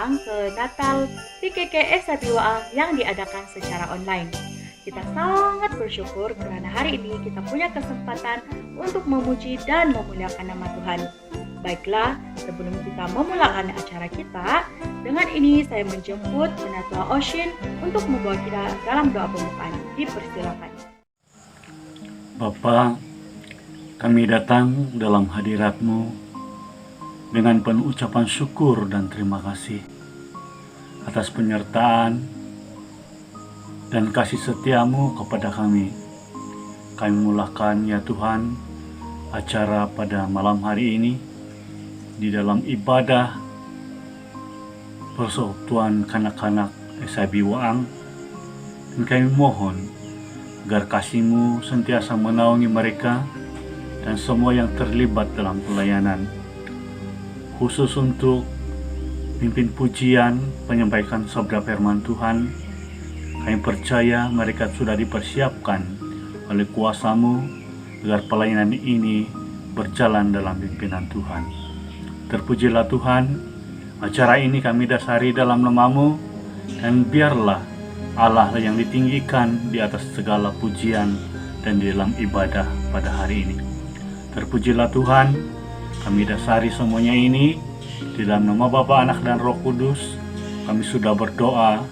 datang ke Natal PKK SABWA yang diadakan secara online. Kita sangat bersyukur karena hari ini kita punya kesempatan untuk memuji dan memuliakan nama Tuhan. Baiklah, sebelum kita memulakan acara kita, dengan ini saya menjemput Penatua Ocean untuk membawa kita dalam doa pembukaan. Dipersilakan. Bapa, kami datang dalam hadirat-Mu dengan penuh ucapan syukur dan terima kasih atas penyertaan dan kasih setia-Mu kepada kami. Kami mulakan ya Tuhan acara pada malam hari ini di dalam ibadah persekutuan kanak-kanak SIB Waang, dan kami mohon agar kasih-Mu sentiasa menaungi mereka dan semua yang terlibat dalam pelayanan, khusus untuk pimpin pujian, menyampaikan sabda firman Tuhan. Kami percaya mereka sudah dipersiapkan oleh kuasa-Mu agar pelayanan ini berjalan dalam pimpinan Tuhan. Terpujilah Tuhan, acara ini kami dasari dalam nama-Mu, dan biarlah Allah yang ditinggikan di atas segala pujian dan di dalam ibadah pada hari ini. Terpujilah Tuhan, kami dasari semuanya ini di dalam nama Bapa, Anak, dan Roh Kudus. Kami sudah berdoa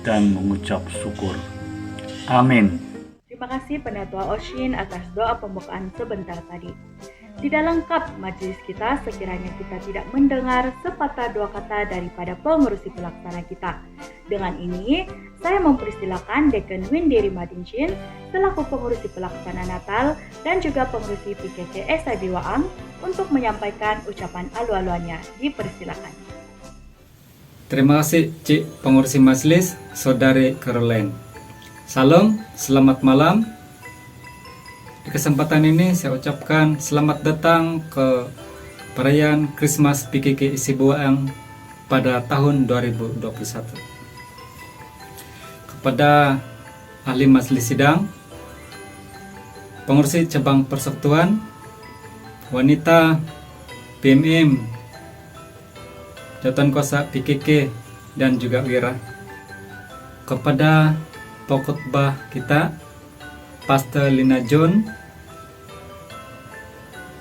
dan mengucap syukur. Amin. Terima kasih Penatua Ocean atas doa pembukaan sebentar tadi. Tidak lengkap majelis kita sekiranya kita tidak mendengar sepatah dua kata daripada pengurusi pelaksana kita. Dengan ini, saya mempersilakan Deacon Windy Rimadinsin selaku pengurusi pelaksana Natal dan juga pengurusi PKK SIB Waang untuk menyampaikan ucapan alu-aluannya. Dipersilakan. Terima kasih Cik Pengurusi Majelis, Saudari Caroline. Salam, selamat malam. Di kesempatan ini saya ucapkan selamat datang ke perayaan Christmas PKK SIB Waang pada tahun 2021. Kepada ahli majelis sidang, pengurusi cabang persekutuan, wanita, PMM, jawatan kuasa PKK, dan juga wira. Kepada pokotbah kita, Pastor Lina John,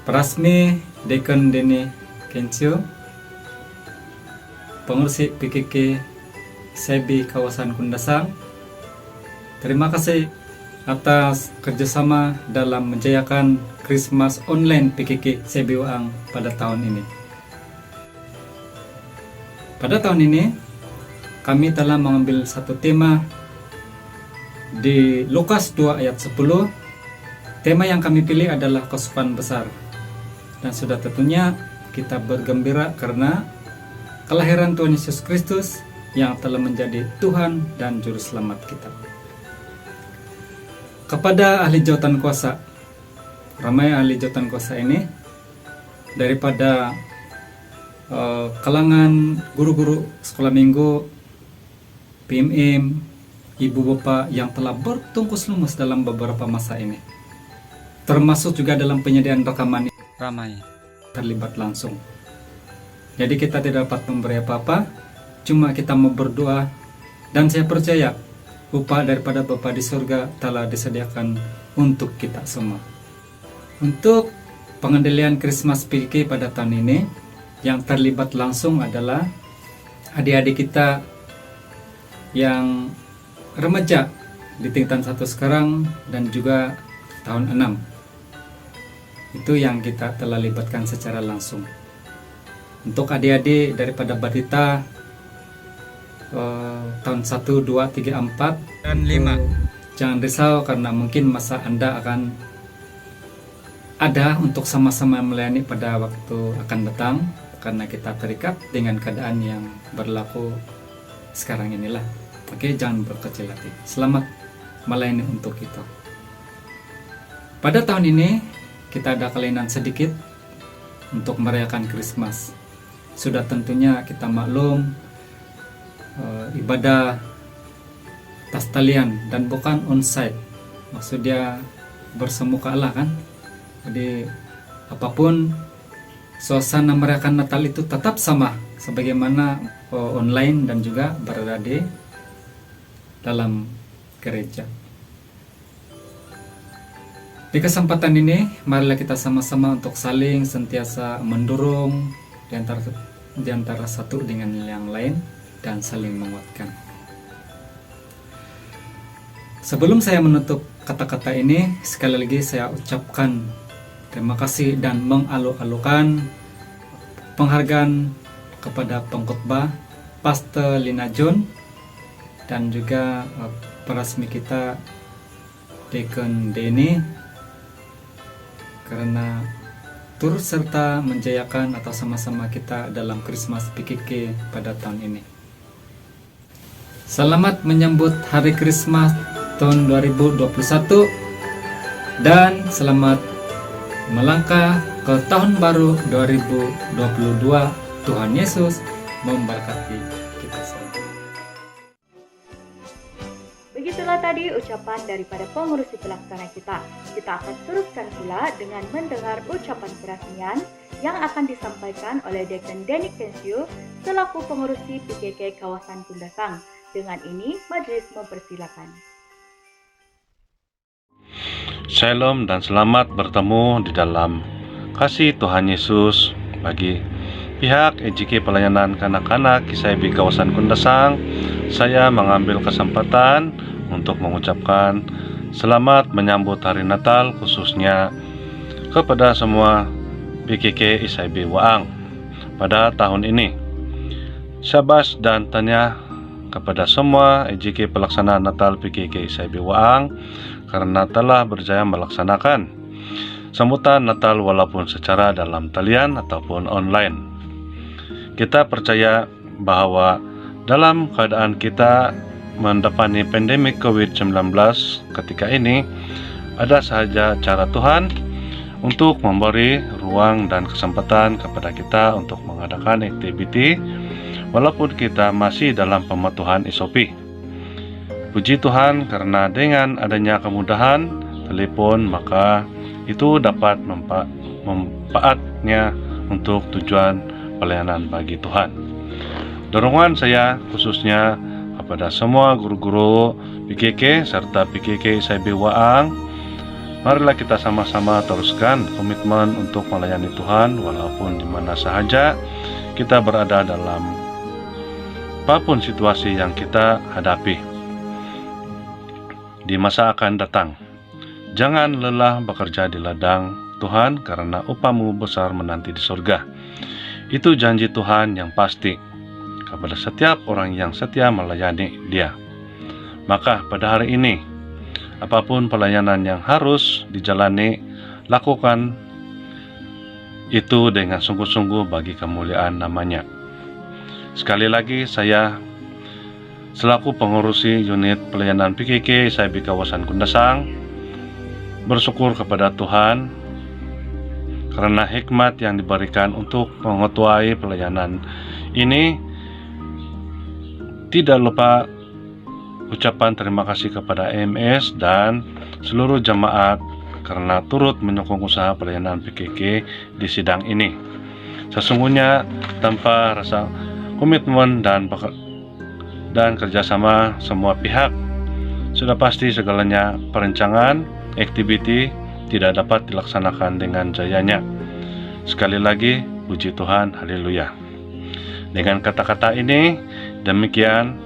Prasmi Deacon Denny Kensio, pengurusi PKK SIB kawasan Kundasang, terima kasih atas kerjasama dalam menjayakan Christmas online PKK SIB Waang pada tahun ini. Pada tahun ini, kami telah mengambil satu tema di Lukas 2 ayat 10. Tema yang kami pilih adalah kesukaan besar. Dan sudah tentunya kita bergembira karena kelahiran Tuhan Yesus Kristus yang telah menjadi Tuhan dan Juru Selamat kita. Kepada ahli jawatan kuasa, ramai ahli jawatan kuasa ini daripada kalangan guru-guru sekolah minggu, PMM, ibu bapak yang telah bertungkus lumus dalam beberapa masa ini, termasuk juga dalam penyediaan rekaman, ramai terlibat langsung. Jadi kita tidak dapat memberi apa-apa, cuma kita mau berdoa, dan saya percaya upah daripada Bapa di surga telah disediakan untuk kita semua. Untuk pengendalian Christmas PKK pada tahun ini, yang terlibat langsung adalah adik-adik kita yang remaja di tingkatan 1 sekarang dan juga tahun 6. Itu yang kita telah libatkan secara langsung. Untuk adik-adik daripada Batita tahun 1, 2, 3, 4 dan 5, jangan risau karena mungkin masa Anda akan ada untuk sama-sama melayani pada waktu akan datang, karena kita terikat dengan keadaan yang berlaku sekarang inilah. Oke, jangan berkecil hati. Selamat melayani untuk kita. Pada tahun ini kita ada kelainan sedikit untuk merayakan Christmas. Sudah tentunya kita maklum ibadah tas talian dan bukan onsite. Maksudnya bersemuka Allah kan. Jadi apapun suasana merayakan Natal itu tetap sama sebagaimana online dan juga berada di dalam gereja. Di kesempatan ini, marilah kita sama-sama untuk saling sentiasa mendorong di antara satu dengan yang lain dan saling menguatkan. Sebelum saya menutup kata-kata ini, sekali lagi saya ucapkan terima kasih dan mengalu-alukan penghargaan kepada pengkhotbah Pastor Lina John dan juga perasmi kita Deacon Denny karena turut serta menjayakan atau sama-sama kita dalam Christmas PKK pada tahun ini. Selamat menyambut Hari Christmas tahun 2021 dan selamat melangkah ke tahun baru 2022. Tuhan Yesus memberkati kita semua. Begitulah tadi ucapan daripada pengurusi pelaksana kita. Kita akan teruskan pula dengan mendengar ucapan peresmian yang akan disampaikan oleh Deacon Denny Kensio selaku pengurusi PKK kawasan Kundasang. Dengan ini, majelis mempersilakan. Shalom dan selamat bertemu di dalam kasih Tuhan Yesus bagi pihak EJK Pelayanan Kanak-Kanak KISAIB kawasan Kundasang. Saya mengambil kesempatan untuk mengucapkan selamat menyambut Hari Natal khususnya kepada semua PKK ISAIB Waang pada tahun ini. Syabas dan tanya kepada semua EJK pelaksana Natal PKK ISAIB Waang karena telah berjaya melaksanakan sambutan Natal walaupun secara dalam talian ataupun online. Kita percaya bahwa dalam keadaan kita mendapati pandemi COVID-19 ketika ini, ada saja cara Tuhan untuk memberi ruang dan kesempatan kepada kita untuk mengadakan aktiviti walaupun kita masih dalam pematuhan SOP. Puji Tuhan karena dengan adanya kemudahan telepon maka itu dapat manfaatnya untuk tujuan pelayanan bagi Tuhan. Dorongan saya khususnya kepada semua guru-guru PKK serta PKK ISAIB Waang, marilah kita sama-sama teruskan komitmen untuk melayani Tuhan walaupun di mana sahaja kita berada dalam apapun situasi yang kita hadapi di masa akan datang. Jangan lelah bekerja di ladang Tuhan karena upahmu besar menanti di surga. Itu janji Tuhan yang pasti kepada setiap orang yang setia melayani Dia. Maka pada hari ini, apapun pelayanan yang harus dijalani, lakukan itu dengan sungguh-sungguh bagi kemuliaan namanya. Sekali lagi saya selaku pengurusi unit pelayanan PKK ISAIB kawasan Kundasang bersyukur kepada Tuhan karena hikmat yang diberikan untuk mengetuai pelayanan ini. Tidak lupa ucapan terima kasih kepada EMS dan seluruh jemaat karena turut menyokong usaha pelayanan PKK di sidang ini. Sesungguhnya tanpa rasa komitmen dan kerjasama semua pihak, sudah pasti segalanya perencanaan aktiviti tidak dapat dilaksanakan dengan jayanya. Sekali lagi, puji Tuhan, haleluya. Dengan kata-kata ini, demikian,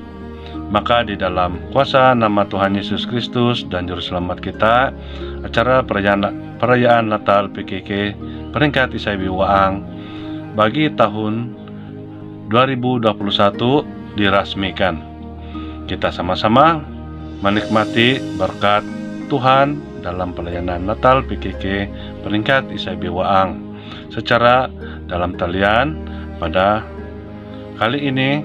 maka di dalam kuasa nama Tuhan Yesus Kristus dan Juru Selamat kita, acara perayaan Natal PKK peringkat ISAIB Waang bagi tahun 2021 dirasmikan. Kita sama-sama menikmati berkat Tuhan dalam pelayanan Natal PKK peringkat ISAIB Waang secara dalam talian pada kali ini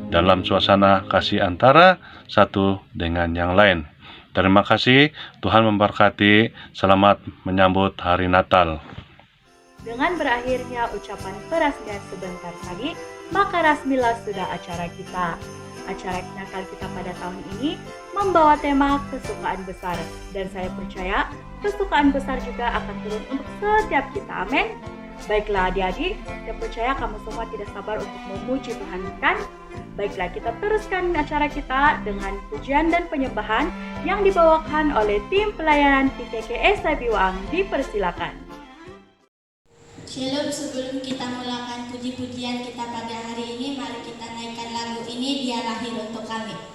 dalam suasana kasih antara satu dengan yang lain. Terima kasih, Tuhan memberkati. Selamat menyambut Hari Natal. Dengan berakhirnya ucapan peresmian sebentar tadi, maka rasmilah sudah acara kita. Acara Natal kita pada tahun ini membawa tema kesukaan besar. Dan saya percaya kesukaan besar juga akan turun untuk setiap kita. Amin. Baiklah adik-adik, saya percaya kamu semua tidak sabar untuk memuji Tuhan, kan? Baiklah, kita teruskan acara kita dengan pujian dan penyembahan yang dibawakan oleh tim pelayanan PKK SIB Waang. Dipersilakan. Shalom, sebelum kita mulakan puji-pujian kita pada hari ini, mari kita naikkan lagu ini, Dia Lahir Untuk Kami.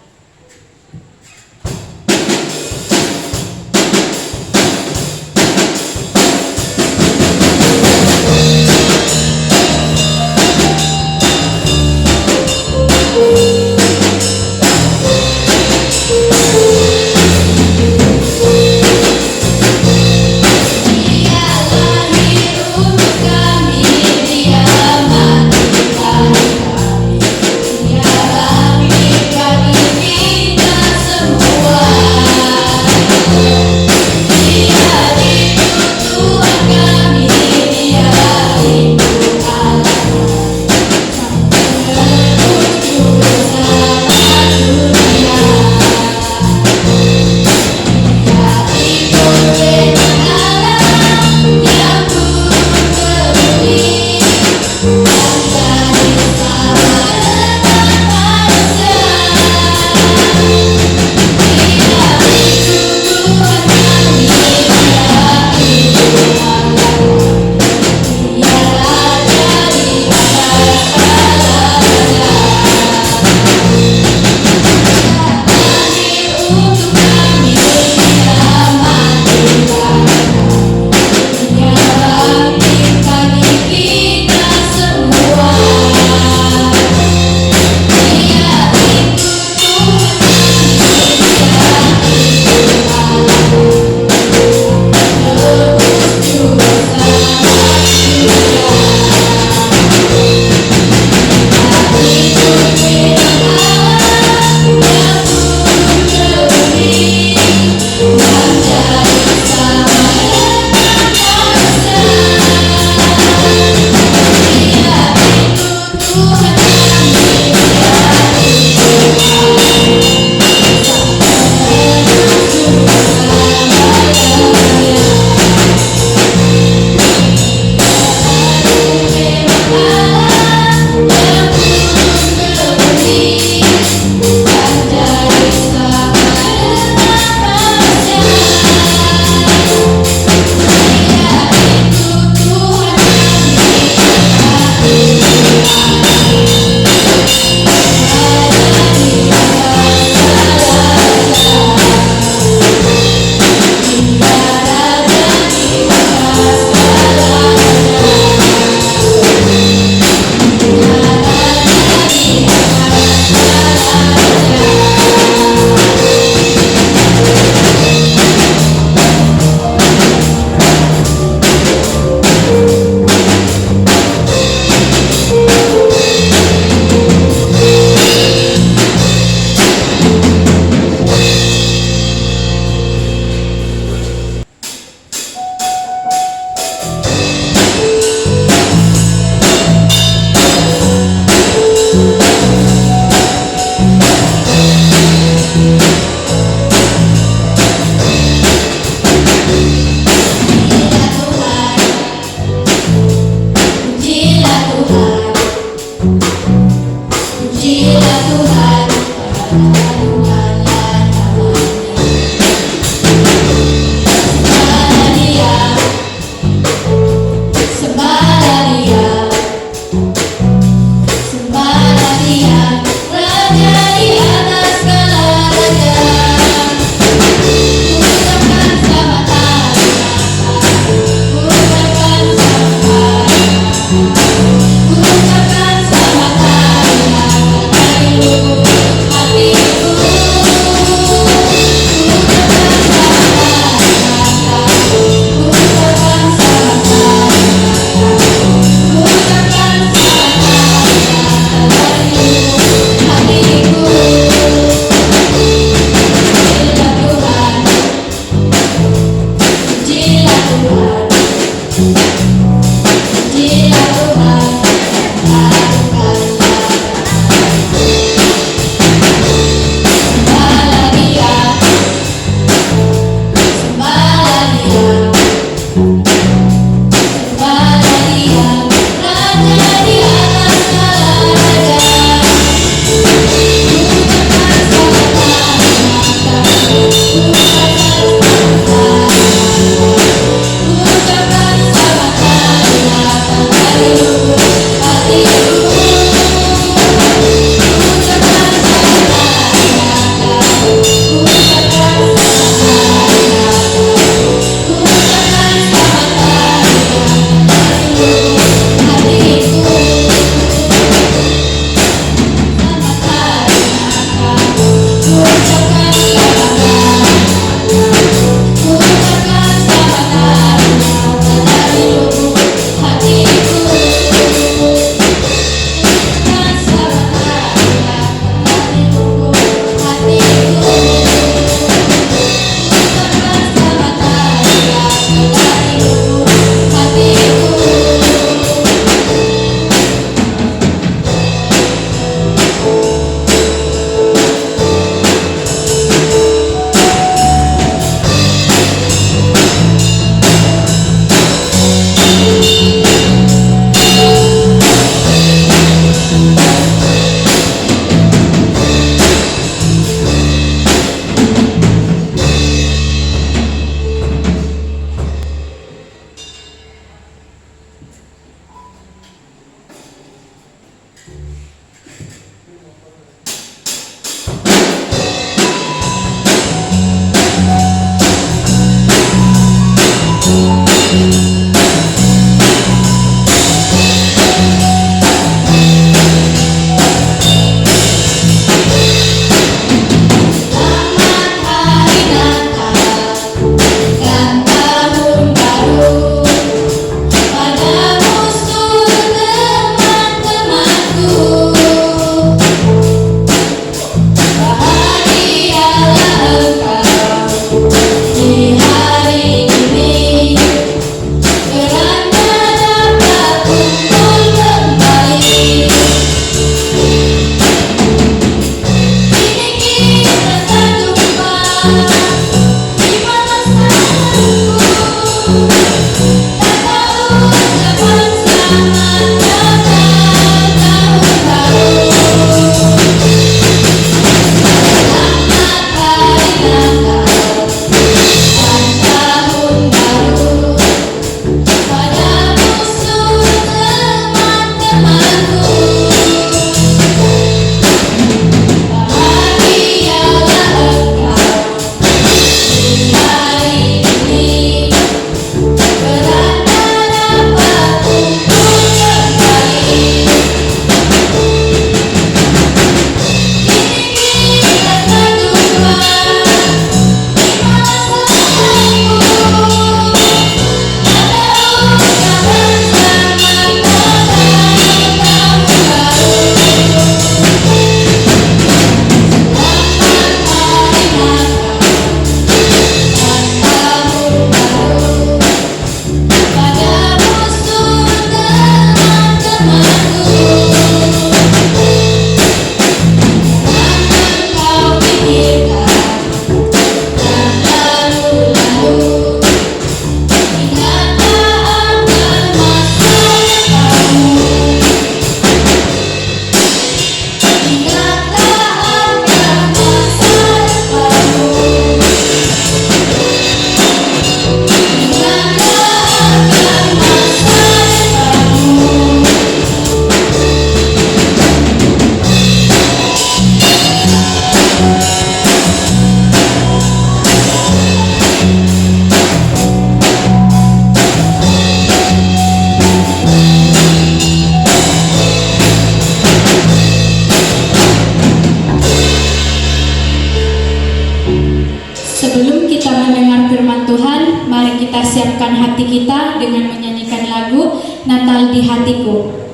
hati kita dengan menyanyikan lagu Natal di Hatiku.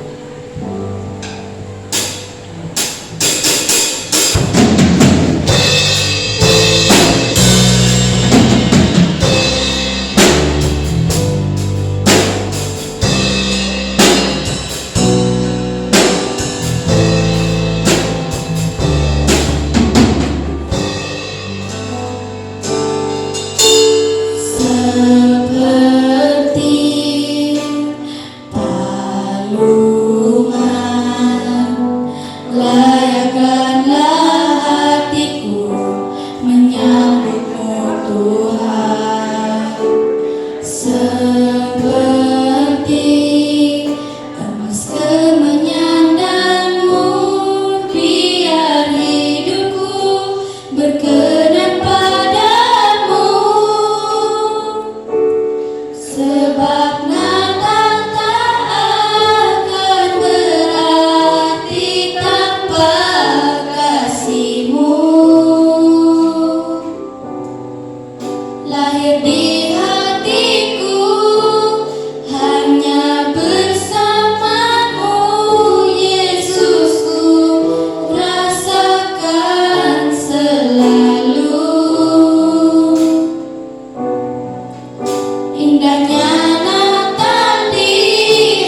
Seperti palungan, layakkanlah hatiku menyambutmu Tuhan. Seperti emas kemenyandanmu, biar hidupku berkenan padamu. Sebab Natal tak akan berarti tanpa kasih-Mu. Lahir di hatiku hanya bersama-Mu, Yesusku, rasakan selalu. Indahnya Natal di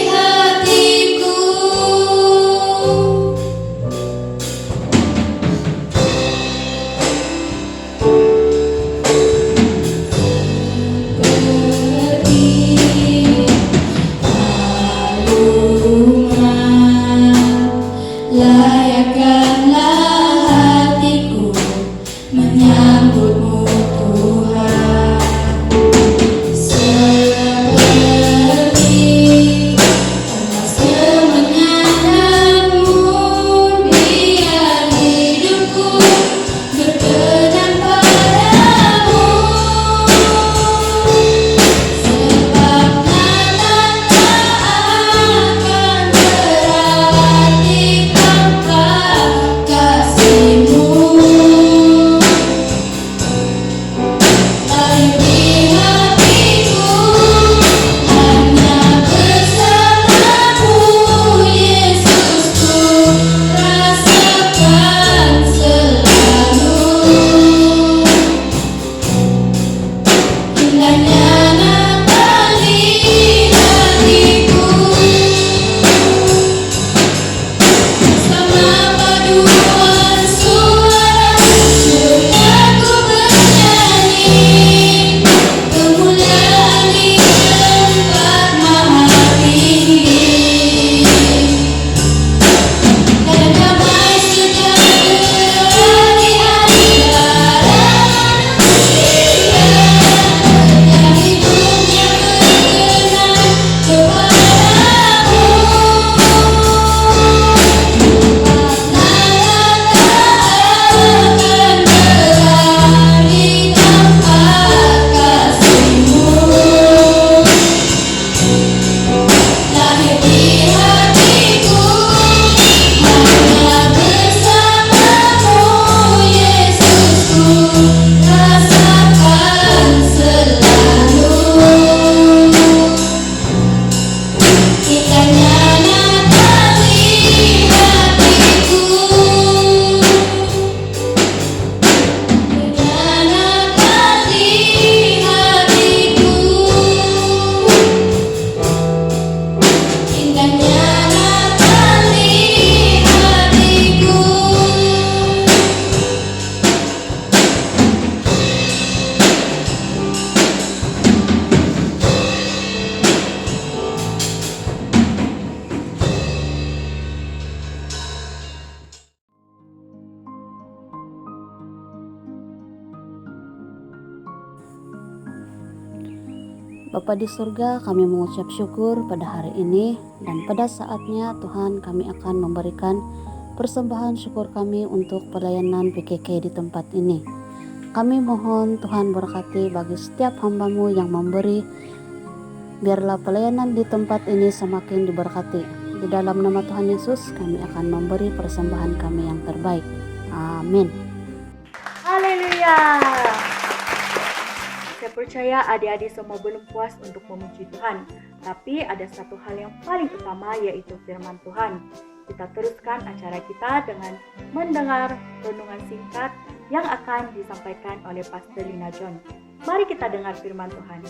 hatiku. Seperti palungan, layakkanlah hatiku menyambutmu Tuhan. Seperti emas kemenyandanmu, biar hidupku berkenan padamu. Sebab Natal tak akan berarti tanpa kasih-Mu. Lahir di hatiku hanya bersama-Mu, Yesusku, rasakan selalu. Indahnya Natal di hatiku. Sama paduan suara surgaku bernyanyi, kemuliaan di tempat maha tinggi. Dan damai sejahtera di antara manusia, yang hidupnya berkenan kepadamu. Natal tak akan berarti tanpa kasih-Mu. Lahir di hatiku hanya bersama-Mu, Yesusku, rasakan selalu. Indahnya Natal di hatiku. Indahnya Natal di hatiku. Indahnya Natal di hatiku. Bapa di surga, kami mengucap syukur pada hari ini, dan pada saatnya Tuhan kami akan memberikan persembahan syukur kami untuk pelayanan PKK di tempat ini. Kami mohon Tuhan berkati bagi setiap hamba-Mu yang memberi, biarlah pelayanan di tempat ini semakin diberkati. Di dalam nama Tuhan Yesus kami akan memberi persembahan kami yang terbaik. Amin. Haleluya. percaya adik-adik semua belum puas untuk memuji Tuhan, tapi ada satu hal yang paling utama, yaitu firman Tuhan. Kita teruskan acara kita dengan mendengar renungan singkat yang akan disampaikan oleh Pastor Lina John. Mari kita dengar firman Tuhan.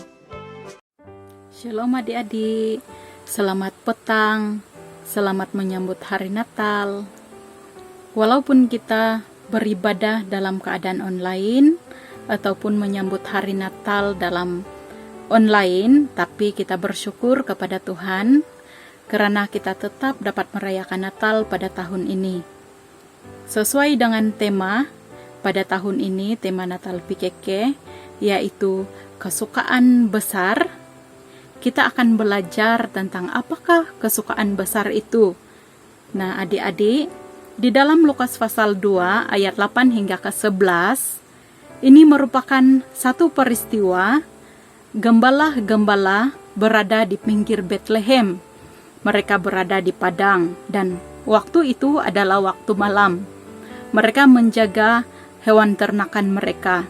Shalom adik-adik, selamat petang, selamat menyambut hari Natal. Walaupun kita beribadah dalam keadaan online ataupun menyambut hari Natal dalam online, tapi kita bersyukur kepada Tuhan karena kita tetap dapat merayakan Natal pada tahun ini. Sesuai dengan tema pada tahun ini, tema Natal PKK, yaitu kesukaan besar. Kita akan belajar tentang apakah kesukaan besar itu. Nah, adik-adik, di dalam Lukas pasal 2 ayat 8 hingga ke 11, ini merupakan satu peristiwa gembala-gembala berada di pinggir Bethlehem. Mereka berada di padang dan waktu itu adalah waktu malam. Mereka menjaga hewan ternakan mereka.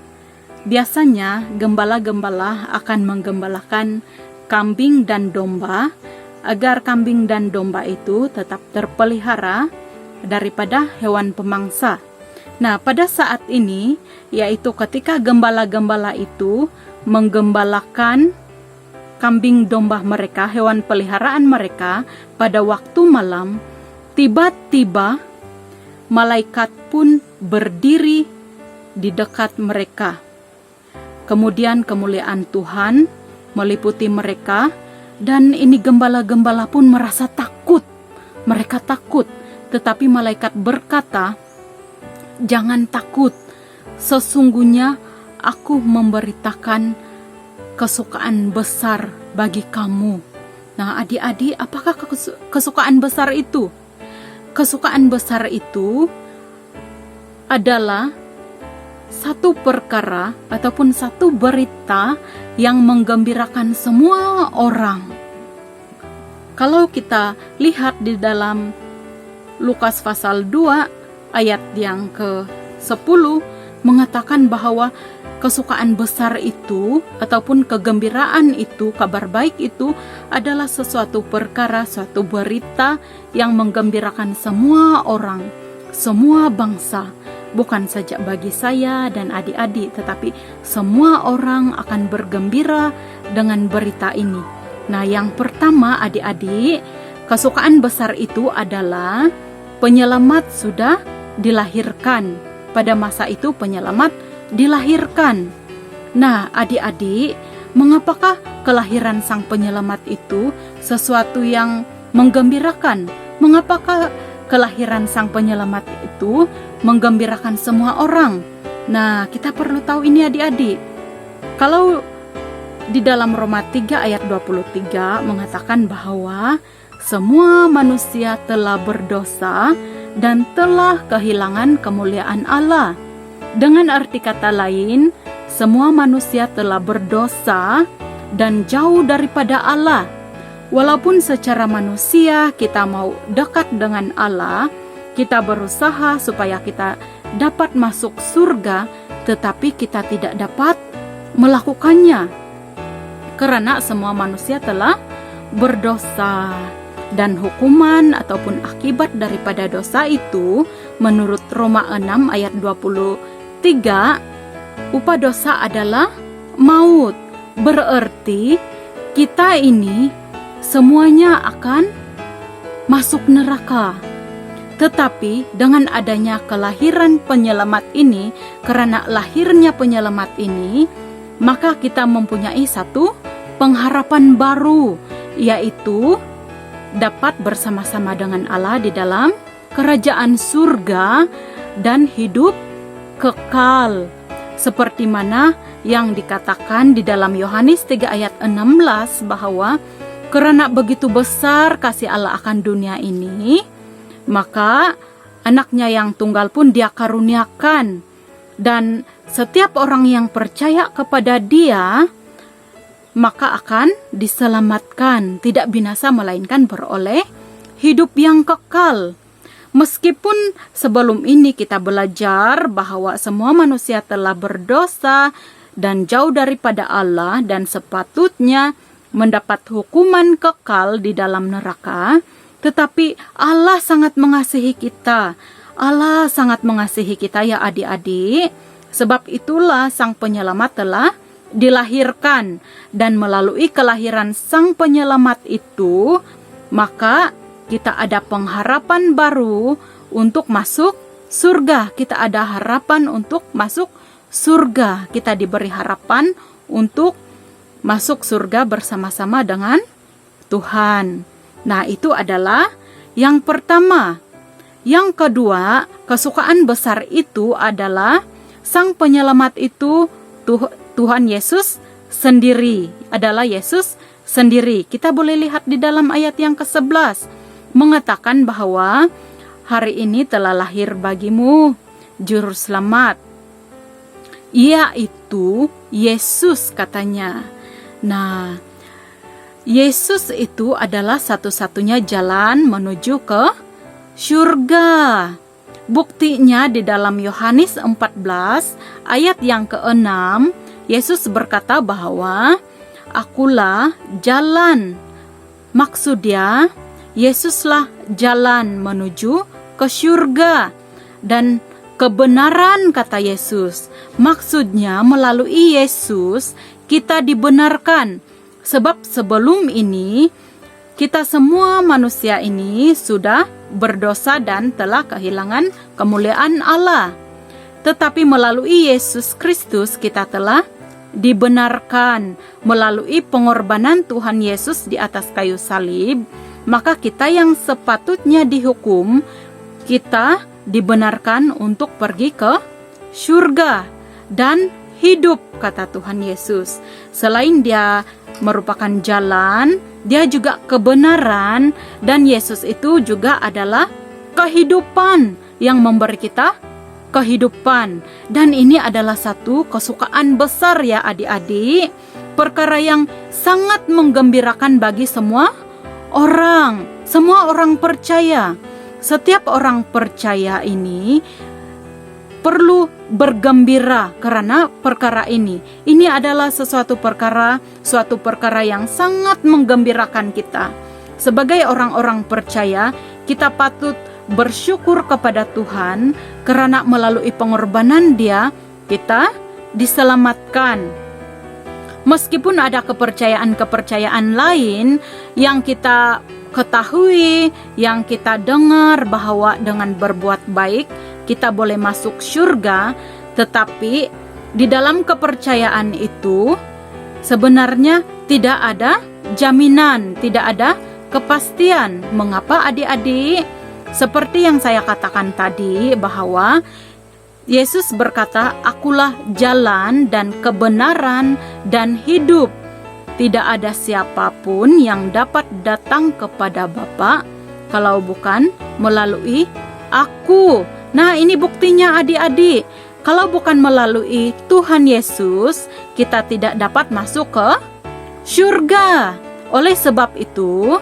Biasanya gembala-gembala akan menggembalakan kambing dan domba agar kambing dan domba itu tetap terpelihara daripada hewan pemangsa. Nah, pada saat ini, yaitu ketika gembala-gembala itu menggembalakan kambing domba mereka, hewan peliharaan mereka pada waktu malam, tiba-tiba malaikat pun berdiri di dekat mereka. Kemudian kemuliaan Tuhan meliputi mereka, dan ini gembala-gembala pun merasa takut. Mereka takut, tetapi malaikat berkata, "Jangan takut, sesungguhnya aku memberitakan kesukaan besar bagi kamu." Nah, adik-adik, apakah kesukaan besar itu? Kesukaan besar itu adalah satu perkara ataupun satu berita yang menggembirakan semua orang. Kalau kita lihat di dalam Lukas pasal 2 ayat yang ke-10 mengatakan bahwa kesukaan besar itu ataupun kegembiraan itu, kabar baik itu adalah sesuatu perkara, suatu berita yang menggembirakan semua orang, semua bangsa. Bukan saja bagi saya dan adik-adik, tetapi semua orang akan bergembira dengan berita ini. Nah, yang pertama adik-adik, kesukaan besar itu adalah penyelamat sudah dilahirkan. Pada masa itu penyelamat dilahirkan. Nah, adik-adik, mengapakah kelahiran sang penyelamat itu sesuatu yang menggembirakan? Mengapakah kelahiran sang penyelamat itu menggembirakan semua orang? Nah, kita perlu tahu ini adik-adik. Kalau di dalam Roma 3 ayat 23 mengatakan bahwa semua manusia telah berdosa dan telah kehilangan kemuliaan Allah. Dengan arti kata lain, semua manusia telah berdosa dan jauh daripada Allah. Walaupun secara manusia kita mau dekat dengan Allah, kita berusaha supaya kita dapat masuk surga, tetapi kita tidak dapat melakukannya karena semua manusia telah berdosa. Dan hukuman ataupun akibat daripada dosa itu menurut Roma 6 ayat 23, upah dosa adalah maut. Berarti kita ini semuanya akan masuk neraka. Tetapi dengan adanya kelahiran penyelamat ini, karena lahirnya penyelamat ini, maka kita mempunyai satu pengharapan baru, yaitu dapat bersama-sama dengan Allah di dalam kerajaan surga dan hidup kekal. Seperti mana yang dikatakan di dalam Yohanes 3 ayat 16 bahwa karena begitu besar kasih Allah akan dunia ini, maka anaknya yang tunggal pun Dia karuniakan, dan setiap orang yang percaya kepada Dia maka akan diselamatkan, tidak binasa melainkan beroleh hidup yang kekal. Meskipun sebelum ini kita belajar bahwa semua manusia telah berdosa dan jauh daripada Allah dan sepatutnya mendapat hukuman kekal di dalam neraka, tetapi Allah sangat mengasihi kita. Allah sangat mengasihi kita ya adik-adik. Sebab itulah Sang Penyelamat telah dilahirkan, dan melalui kelahiran Sang Penyelamat itu, maka kita ada pengharapan baru untuk masuk surga. Kita ada harapan untuk masuk surga. Kita diberi harapan untuk masuk surga bersama-sama dengan Tuhan. Nah, itu adalah yang pertama. Yang kedua, kesukaan besar itu adalah Sang Penyelamat itu Tuhan Yesus sendiri. Adalah Yesus sendiri. Kita boleh lihat di dalam ayat yang ke-11. Mengatakan bahwa hari ini telah lahir bagimu Juru Selamat, yaitu Yesus katanya. Nah, Yesus itu adalah satu-satunya jalan menuju ke surga. Buktinya di dalam Yohanes 14 ayat yang ke-6, Yesus berkata bahwa akulah jalan. Maksudnya, Yesuslah jalan menuju ke surga dan kebenaran, kata Yesus. Maksudnya melalui Yesus kita dibenarkan. Sebab sebelum ini kita semua manusia ini sudah berdosa dan telah kehilangan kemuliaan Allah. Tetapi melalui Yesus Kristus kita telah dibenarkan melalui pengorbanan Tuhan Yesus di atas kayu salib. Maka kita yang sepatutnya dihukum, kita dibenarkan untuk pergi ke surga dan hidup, kata Tuhan Yesus. Selain Dia merupakan jalan, Dia juga kebenaran, dan Yesus itu juga adalah kehidupan yang memberi kita kehidupan. Dan ini adalah satu kesukaan besar ya adik-adik, perkara yang sangat menggembirakan bagi semua orang percaya. Setiap orang percaya ini perlu bergembira karena perkara ini. Ini adalah suatu perkara yang sangat menggembirakan kita. Sebagai orang-orang percaya, kita patut bersyukur kepada Tuhan karena melalui pengorbanan Dia, kita diselamatkan. Meskipun ada kepercayaan-kepercayaan lain yang kita ketahui, yang kita dengar bahwa dengan berbuat baik kita boleh masuk surga, tetapi di dalam kepercayaan itu sebenarnya tidak ada jaminan, tidak ada kepastian. Mengapa adik-adik? Seperti yang saya katakan tadi bahwa Yesus berkata, akulah jalan dan kebenaran dan hidup. Tidak ada siapapun yang dapat datang kepada Bapa kalau bukan melalui aku. Nah, ini buktinya adik-adik. Kalau bukan melalui Tuhan Yesus, kita tidak dapat masuk ke surga. Oleh sebab itu,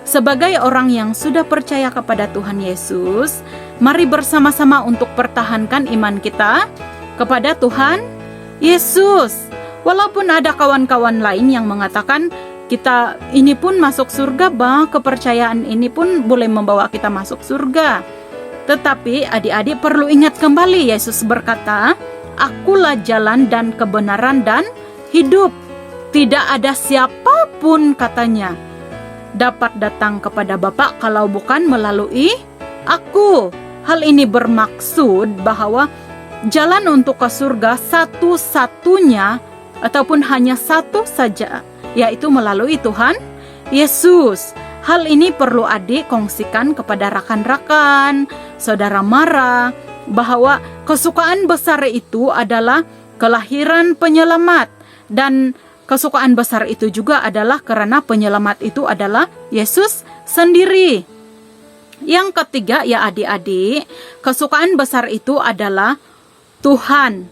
sebagai orang yang sudah percaya kepada Tuhan Yesus, mari bersama-sama untuk pertahankan iman kita kepada Tuhan Yesus. Walaupun ada kawan-kawan lain yang mengatakan kita ini pun masuk surga, kepercayaan ini pun boleh membawa kita masuk surga. Tetapi adik-adik perlu ingat kembali, Yesus berkata, akulah jalan dan kebenaran dan hidup. Tidak ada siapapun, katanya, dapat datang kepada Bapa kalau bukan melalui aku. Hal ini bermaksud bahwa jalan untuk ke surga satu-satunya ataupun hanya satu saja, yaitu melalui Tuhan Yesus. Hal ini perlu adik kongsikan kepada rakan-rakan, saudara mara, bahwa kesukaan besar itu adalah kelahiran penyelamat, dan kesukaan besar itu juga adalah karena penyelamat itu adalah Yesus sendiri. Yang ketiga ya adik-adik, kesukaan besar itu adalah Tuhan.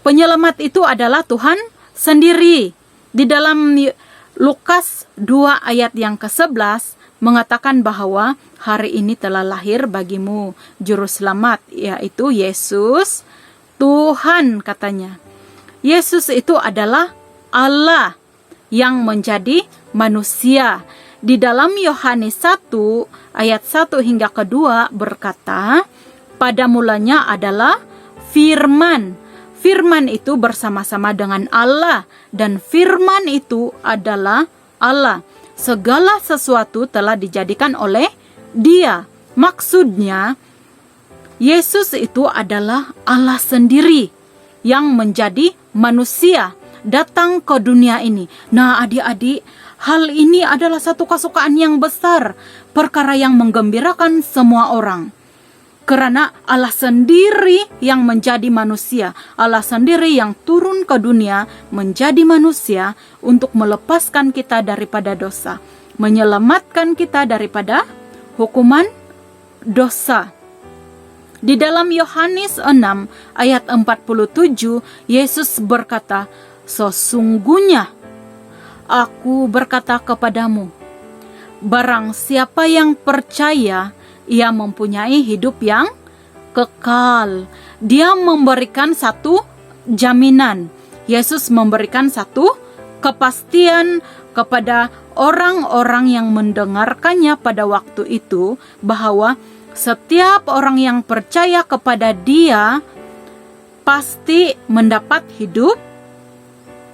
Penyelamat itu adalah Tuhan sendiri. Di dalam Lukas 2 ayat yang ke-11 mengatakan bahwa hari ini telah lahir bagimu Juru Selamat, yaitu Yesus Tuhan, katanya. Yesus itu adalah Allah yang menjadi manusia. Di dalam Yohanes 1 ayat 1 hingga ke-2 berkata, pada mulanya adalah firman. Firman itu bersama-sama dengan Allah, dan firman itu adalah Allah. Segala sesuatu telah dijadikan oleh Dia. Maksudnya, Yesus itu adalah Allah sendiri yang menjadi manusia, datang ke dunia ini. Nah, adik-adik, hal ini adalah satu kesukaan yang besar, perkara yang menggembirakan semua orang. Karena Allah sendiri yang menjadi manusia, Allah sendiri yang turun ke dunia menjadi manusia untuk melepaskan kita daripada dosa, menyelamatkan kita daripada hukuman dosa. Di dalam Yohanes 6 ayat 47, Yesus berkata, sesungguhnya aku berkata kepadamu, barang siapa yang percaya, ia mempunyai hidup yang kekal. Dia memberikan satu jaminan. Yesus memberikan satu kepastian kepada orang-orang yang mendengarkannya pada waktu itu, bahwa setiap orang yang percaya kepada Dia pasti mendapat hidup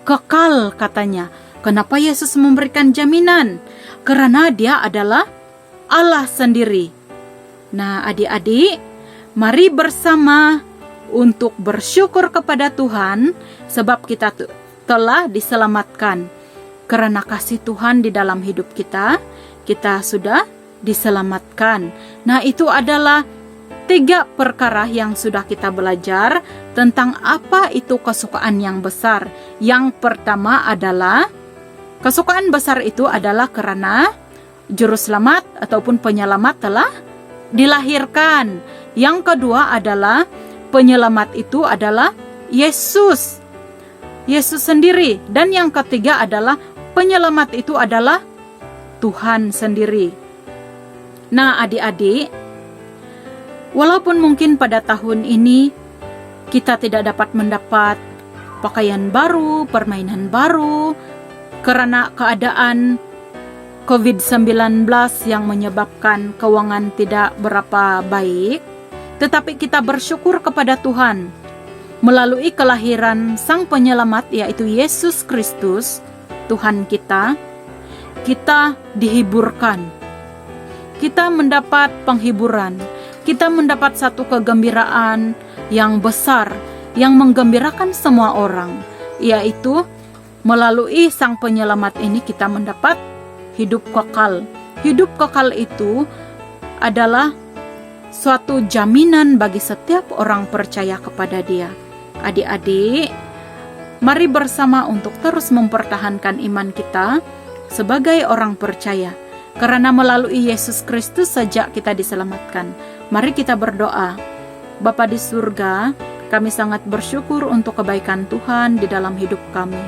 kekal, katanya. Kenapa Yesus memberikan jaminan? Karena Dia adalah Allah sendiri. Nah, adik-adik, mari bersama untuk bersyukur kepada Tuhan sebab kita telah diselamatkan. Karena kasih Tuhan di dalam hidup kita, kita sudah diselamatkan. Nah, itu adalah 3 perkara yang sudah kita belajar tentang apa itu kesukaan yang besar. Yang pertama adalah, kesukaan besar itu adalah karena juru selamat ataupun penyelamat telah dilahirkan. Yang kedua adalah penyelamat itu adalah Yesus sendiri. Dan yang ketiga adalah penyelamat itu adalah Tuhan sendiri. Nah, adik-adik, walaupun mungkin pada tahun ini kita tidak dapat mendapat pakaian baru, permainan baru, karena keadaan COVID-19 yang menyebabkan keuangan tidak berapa baik, tetapi kita bersyukur kepada Tuhan. Melalui kelahiran Sang Penyelamat, yaitu Yesus Kristus, Tuhan kita dihiburkan. Kita mendapat penghiburan, kita mendapat satu kegembiraan yang besar, yang menggembirakan semua orang, yaitu melalui Sang Penyelamat ini kita mendapat hidup kekal. Hidup kekal itu adalah suatu jaminan bagi setiap orang percaya kepada Dia. Adik-adik, mari bersama untuk terus mempertahankan iman kita sebagai orang percaya. Karena melalui Yesus Kristus saja kita diselamatkan. Mari kita berdoa. Bapa di surga, kami sangat bersyukur untuk kebaikan Tuhan di dalam hidup kami.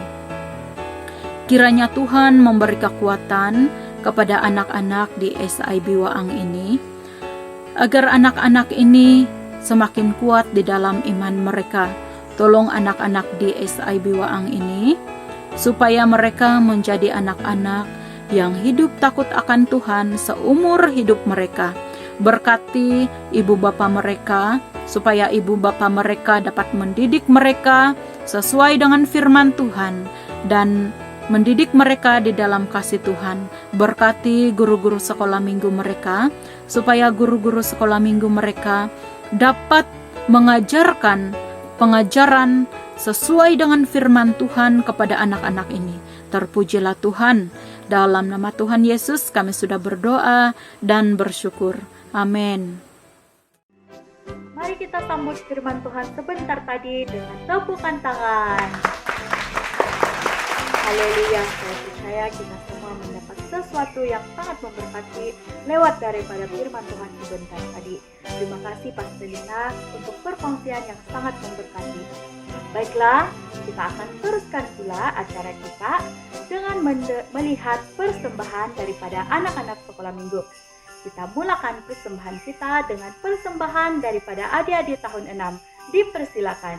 Kiranya Tuhan memberi kekuatan kepada anak-anak di SIB Waang ini, agar anak-anak ini semakin kuat di dalam iman mereka. Tolong anak-anak di SIB Waang ini, supaya mereka menjadi anak-anak yang hidup takut akan Tuhan seumur hidup mereka. Berkati ibu bapa mereka, supaya ibu bapa mereka dapat mendidik mereka sesuai dengan firman Tuhan, dan mendidik mereka di dalam kasih Tuhan. Berkati guru-guru sekolah minggu mereka, supaya guru-guru sekolah minggu mereka dapat mengajarkan pengajaran sesuai dengan firman Tuhan kepada anak-anak ini. Terpujilah Tuhan. Dalam nama Tuhan Yesus kami sudah berdoa dan bersyukur. Amin. Mari kita sambut firman Tuhan sebentar tadi dengan tepukan tangan. Haleluya, saya percaya kita semua mendapat sesuatu yang sangat memberkati lewat daripada firman Tuhan sebentar tadi. Terima kasih Pastor Lina untuk perkongsian yang sangat memberkati. Baiklah, kita akan teruskan pula acara kita dengan melihat persembahan daripada anak-anak sekolah minggu. Kita mulakan persembahan kita dengan persembahan daripada adik-adik tahun 6. Dipersilakan.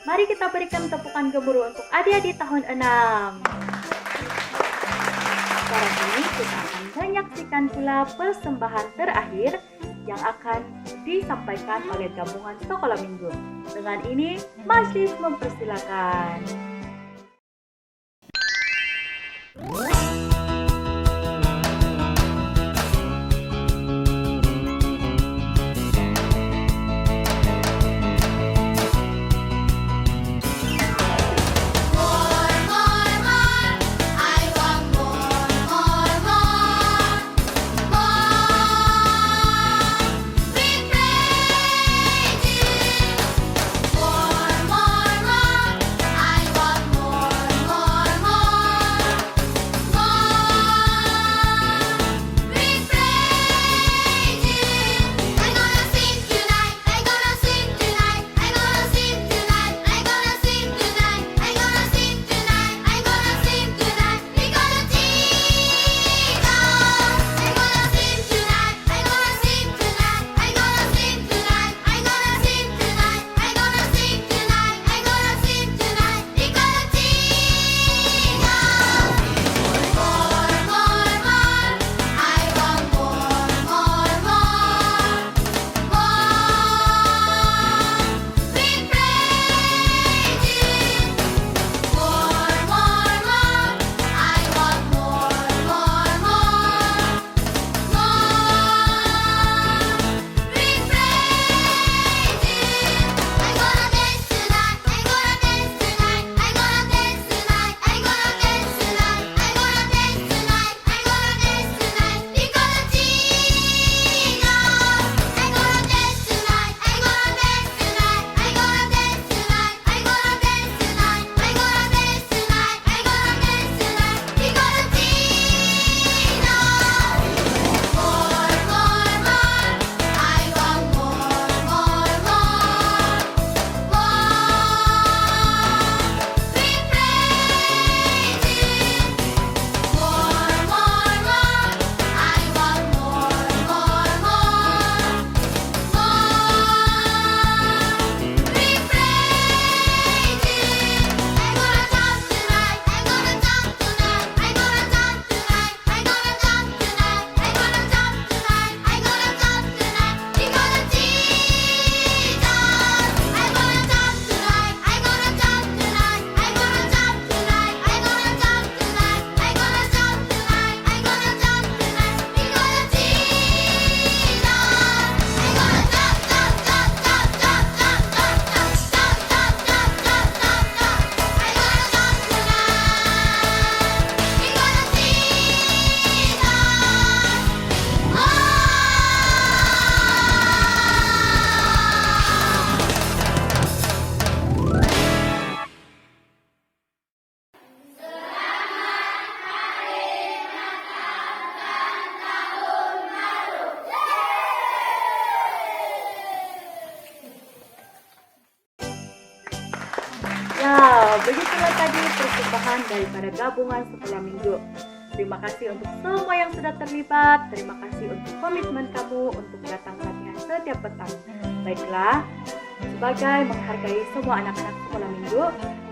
Mari kita berikan tepukan gemuruh untuk adik-adik tahun 6. Sekarang ini kita akan menyaksikan pula persembahan terakhir yang akan disampaikan oleh gabungan sekolah minggu. Dengan ini, Majelis mempersilakan. More, more, more. I want more, more, more. More. We praise you. More, more, more. I want more, more, more. More. We praise you. I'm gonna sing tonight. I'm gonna sing tonight. I'm gonna sing tonight. I'm gonna sing tonight. I'm gonna sing tonight. I'm gonna sing tonight. Because of Jesus. I'm gonna sing tonight. I'm gonna sing tonight. I'm gonna sing tonight. I'm gonna sing tonight. I'm gonna sing tonight. I'm gonna sing tonight. Because of Jesus. More, more, more. I want more, more, more. More. We praise you. More, more, more. I want more, more, more. More. We praise you. I'm gonna dance tonight. I'm gonna dance tonight. I'm gonna dance tonight. I'm gonna dance tonight. I'm gonna dance tonight. I'm gonna dance tonight. Because of Jesus. I'm gonna dance tonight. I'm gonna dance tonight. I'm gonna dance tonight. I'm gonna dance tonight. I'm gonna dance tonight. I'm gonna dance tonight. Because of Jesus. More, more, more. I want more, more, more. More. We praise you. More, more, more. I want more, more, more. More. We praise you. I'm gonna jump tonight. I'm gonna jump tonight. I'm gonna jump tonight. I'm gonna jump tonight. I'm gonna jump tonight. I'm gonna jump tonight. Because of Jesus. I'm gonna jump tonight. I'm gonna jump tonight. I'm gonna jump tonight. I'm gonna jump tonight. I'm gonna jump tonight. I'm gonna jump tonight. Because of Jesus. I'm gonna jump, jump, jump, jump, jump, jump, jump, jump, jump, jump, jump, jump, jump, jump. I'm gonna jump tonight. Because of Ya, begitulah tadi persembahan daripada gabungan sekolah minggu. Terima kasih untuk semua yang sudah terlibat. Terima kasih untuk komitmen kamu untuk datang latihan setiap petang. Baiklah, sebagai menghargai semua anak-anak sekolah minggu,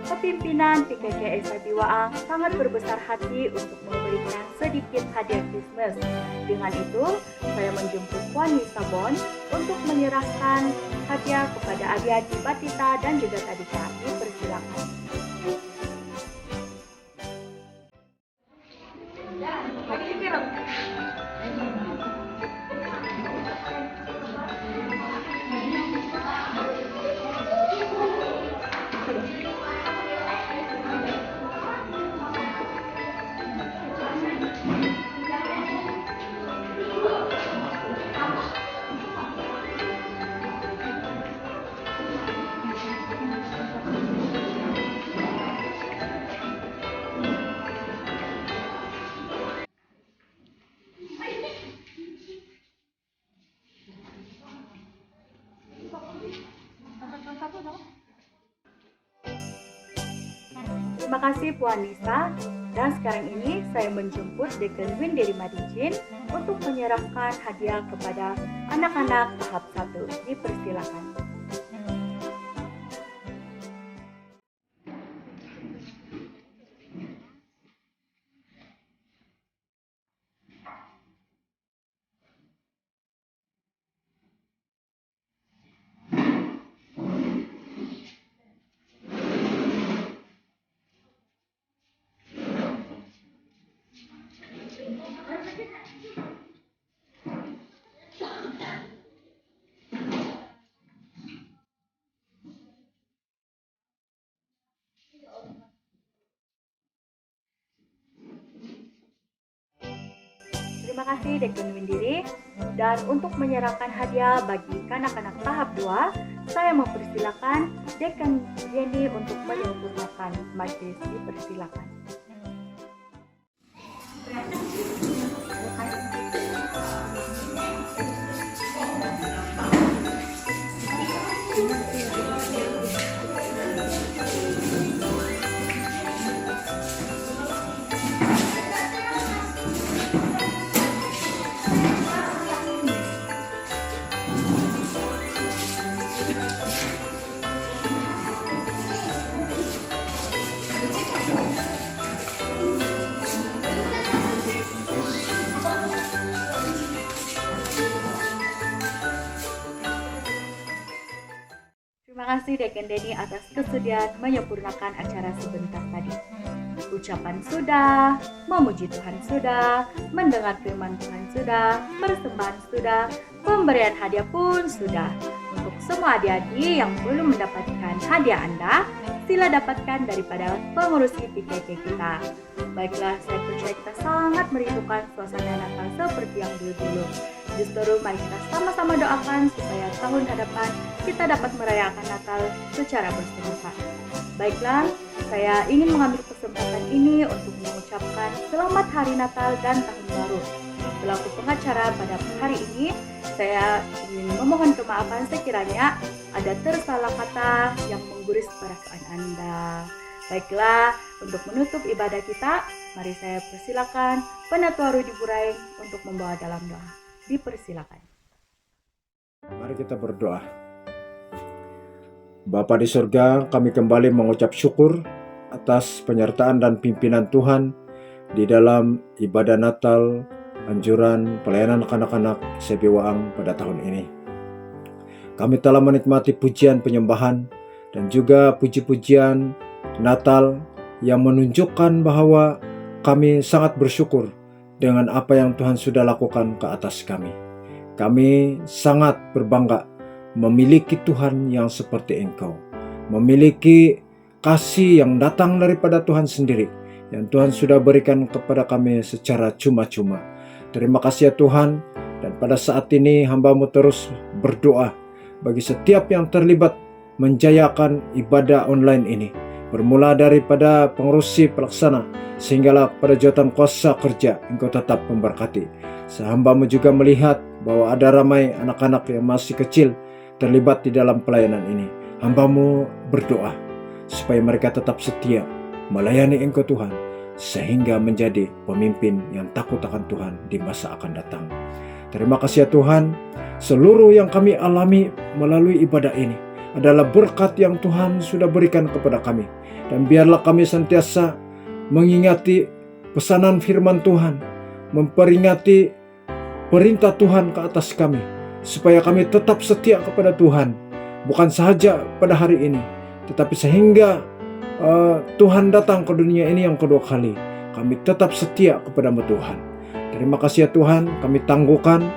kepimpinan PKK SIB Waang sangat berbesar hati untuk memberikan sedikit hadiah Christmas. Dengan itu, saya menjemput Puan Nisa Bon untuk menyerahkan hadiah kepada adik-adik Batita dan juga Tadika. Dipersilakan. Terima kasih Puan Nisa. Dan sekarang ini saya menjemput Dekan Win dari Madijin untuk menyerahkan hadiah kepada anak-anak tahap 1. Dipersilakan. Terima kasih Dekan Windiri. Dan untuk menyerahkan hadiah bagi kanak-kanak tahap 2, saya mempersilakan Dekan Jenny untuk menyempurnakan majelis. Dipersilakan. Terima kasih Dekan Denny atas kesediaan menyempurnakan acara sebentar tadi. Ucapan sudah, memuji Tuhan sudah, mendengar firman Tuhan sudah, persembahan sudah, pemberian hadiah pun sudah. Untuk semua adik-adik yang belum mendapatkan hadiah Anda, sila dapatkan daripada pengurus PKK kita. Baiklah, saya percaya kita sangat merindukan suasana Natal seperti yang dulu-dulu. Justru mari kita sama-sama doakan supaya tahun hadapan kita dapat merayakan Natal secara bersama. Baiklah, saya ingin mengambil kesempatan ini untuk mengucapkan selamat hari Natal dan Tahun Baru. Selaku pengacara pada hari ini, saya ingin memohon kemaafan sekiranya ada tersalah kata yang mengguris perasaan Anda. Baiklah, untuk menutup ibadah kita, mari saya persilakan Penatua Rudi Buraing untuk membawa dalam doa. Dipersilakan. Mari kita berdoa. Bapa di surga, kami kembali mengucap syukur atas penyertaan dan pimpinan Tuhan di dalam ibadah Natal, anjuran pelayanan kanak-kanak SEB Waang pada tahun ini. Kami telah menikmati pujian penyembahan dan juga puji-pujian Natal yang menunjukkan bahwa kami sangat bersyukur dengan apa yang Tuhan sudah lakukan ke atas kami. Kami sangat berbangga memiliki Tuhan yang seperti Engkau, memiliki kasih yang datang daripada Tuhan sendiri, yang Tuhan sudah berikan kepada kami secara cuma-cuma. Terima kasih ya Tuhan, dan pada saat ini hamba-Mu terus berdoa bagi setiap yang terlibat menjayakan ibadah online ini, bermula daripada pengurusi pelaksana, sehinggalah pada jawatan kuasa kerja Engkau tetap memberkati. Hamba-Mu juga melihat bahwa ada ramai anak-anak yang masih kecil terlibat di dalam pelayanan ini. Hamba-Mu berdoa supaya mereka tetap setia melayani Engkau Tuhan, sehingga menjadi pemimpin yang takut akan Tuhan di masa akan datang. Terima kasih ya Tuhan, seluruh yang kami alami melalui ibadah ini adalah berkat yang Tuhan sudah berikan kepada kami. Dan biarlah kami senantiasa mengingati pesanan firman Tuhan, memperingati perintah Tuhan ke atas kami, supaya kami tetap setia kepada Tuhan, bukan sahaja pada hari ini, tetapi sehingga Tuhan datang ke dunia ini yang kedua kali, kami tetap setia kepada-Mu Tuhan. Terima kasih ya Tuhan, kami tangguhkan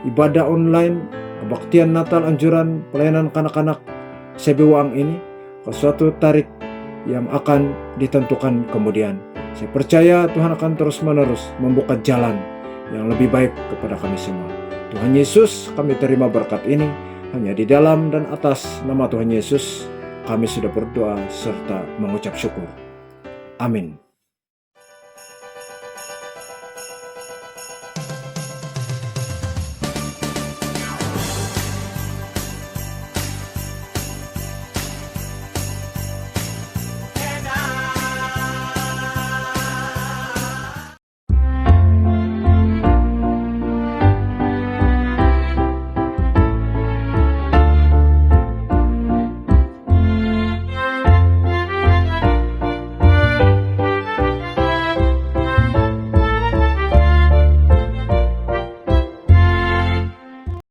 ibadah online, kebaktian Natal, anjuran pelayanan kanak-kanak SEB Waang ini ke suatu tarik yang akan ditentukan kemudian. Saya percaya Tuhan akan terus-menerus membuka jalan yang lebih baik kepada kami semua. Tuhan Yesus, kami terima berkat ini hanya di dalam dan atas nama Tuhan Yesus. Kami sudah berdoa serta mengucap syukur. Amin.